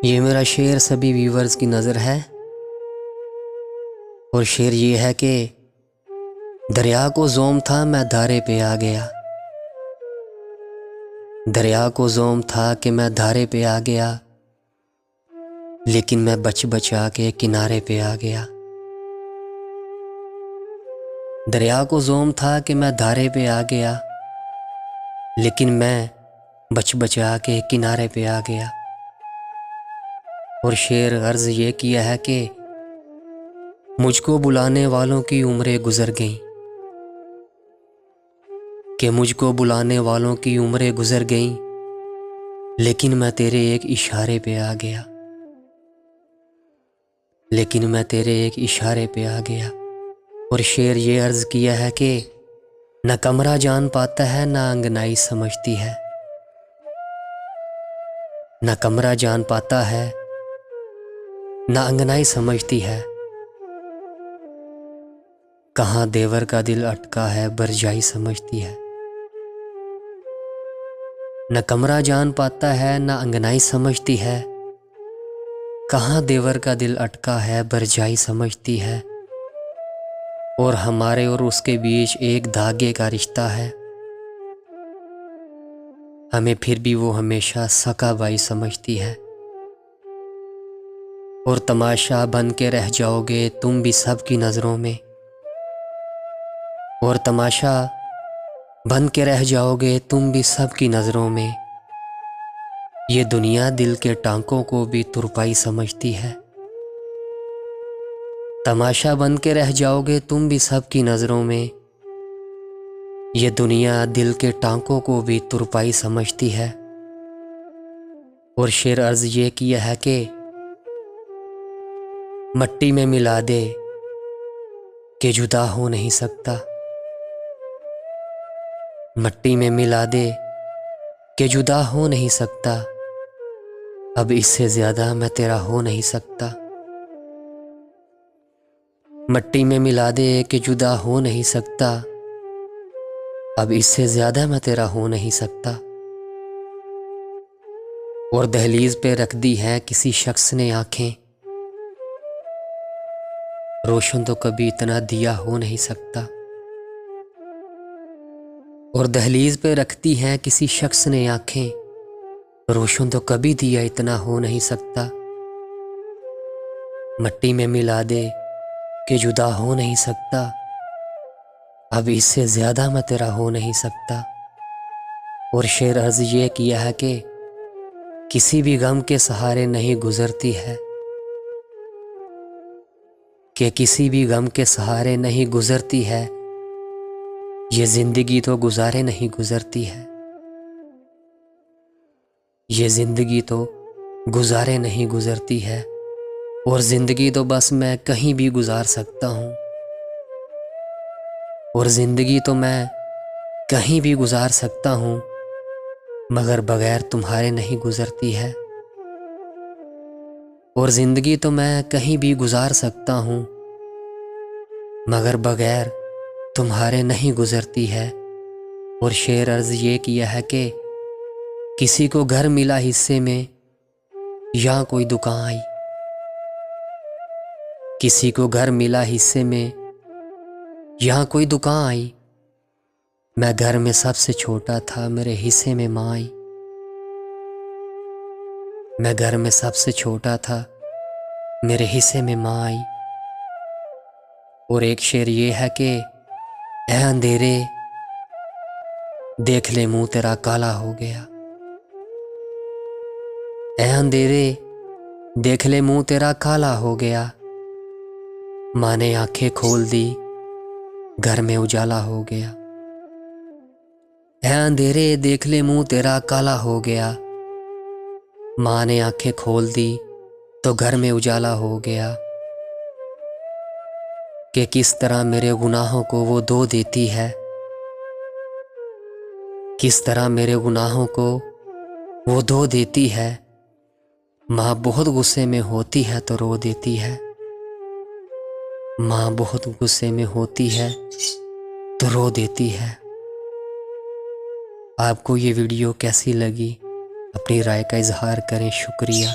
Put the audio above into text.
ये मेरा शेर सभी व्यूवर्स की नज़र है और शेर ये है कि दरिया को ज़ोम था मैं धारे पे आ गया। दरिया को ज़ोम था कि मैं धारे पे आ गया, लेकिन मैं बच बचा के किनारे पे आ गया। दरिया को ज़ोम था कि मैं धारे पे आ गया, लेकिन मैं बच बचा के किनारे पे आ गया। और शेर अर्ज़ ये किया है कि मुझको बुलाने वालों की उम्रें गुज़र गईं, कि मुझको बुलाने वालों की उम्रें गुज़र गईं, लेकिन मैं तेरे एक इशारे पे आ गया। लेकिन मैं तेरे एक इशारे पे आ गया। और शेर ये अर्ज़ किया है कि न कमरा जान पाता है न अंगनाई समझती है। न कमरा जान पाता है न अंगनाई समझती है। कहाँ देवर का दिल अटका है बरजाई समझती है। न कमरा जान पाता है न अंगनाई समझती है। कहाँ देवर का दिल अटका है बरजाई समझती है। और हमारे और उसके बीच एक धागे का रिश्ता है, हमें फिर भी वो हमेशा सका भाई समझती है। और तमाशा बन के रह जाओगे तुम भी सबकी नज़रों में। और तमाशा बन के रह जाओगे तुम भी सबकी नज़रों में। ये दुनिया दिल के टांकों को भी तुरपाई समझती है। तमाशा बन के रह जाओगे तुम भी सबकी नज़रों में। ये दुनिया दिल के टांकों को भी तुरपाई समझती है। और शेर अर्ज़ ये किया है कि मट्टी में मिला दे कि जुदा हो नहीं सकता। मट्टी में मिला दे कि जुदा हो नहीं सकता। अब इससे ज़्यादा मैं तेरा हो नहीं सकता। मट्टी में मिला दे कि जुदा हो नहीं सकता। अब इससे ज़्यादा मैं तेरा हो नहीं सकता। और दहलीज पे रख दी हैं किसी शख्स ने आंखें, रोशन तो कभी इतना दिया हो नहीं सकता। और दहलीज पे रखती हैं किसी शख्स ने आंखें, रोशन तो कभी दिया इतना हो नहीं सकता। मट्टी में मिला दे कि जुदा हो नहीं सकता। अब इससे ज़्यादा मैं तेरा हो नहीं सकता। और शेर अर्ज़ ये किया है कि किसी भी गम के सहारे नहीं गुज़रती है। कि किसी भी गम के सहारे नहीं गुज़रती है। ये ज़िंदगी तो गुज़ारे नहीं गुज़रती है। ये ज़िंदगी तो गुज़ारे नहीं गुज़रती है। और ज़िंदगी तो बस मैं कहीं भी गुज़ार सकता हूँ। और ज़िंदगी तो मैं कहीं भी गुज़ार सकता हूँ, मगर बग़ैर तुम्हारे नहीं गुज़रती है। और ज़िंदगी तो मैं कहीं भी गुज़ार सकता हूँ, मगर बग़ैर तुम्हारे नहीं गुज़रती है। और शेर अर्ज़ ये किया है कि किसी को घर मिला हिस्से में या कोई दुकान आई। किसी को घर मिला हिस्से में यहाँ कोई दुकान आई। मैं घर में सबसे छोटा था मेरे हिस्से में माँ आई। मैं घर में सबसे छोटा था मेरे हिस्से में माँ आई। और एक शेर ये है कि ऐ अंधेरे देख ले मुंह तेरा काला हो गया। ऐ अंधेरे देख ले मुंह तेरा काला हो गया। माँ ने आंखें खोल दी घर में उजाला हो गया। ऐ अंधेरे देख ले मुंह तेरा काला हो गया। माँ ने आंखें खोल दी तो घर में उजाला हो गया। कि किस तरह मेरे गुनाहों को वो धो देती है। किस तरह मेरे गुनाहों को वो धो देती है। माँ बहुत गुस्से में होती है तो रो देती है। माँ बहुत गुस्से में होती है तो रो देती है। आपको ये वीडियो कैसी लगी अपनी राय का इजहार करें। शुक्रिया।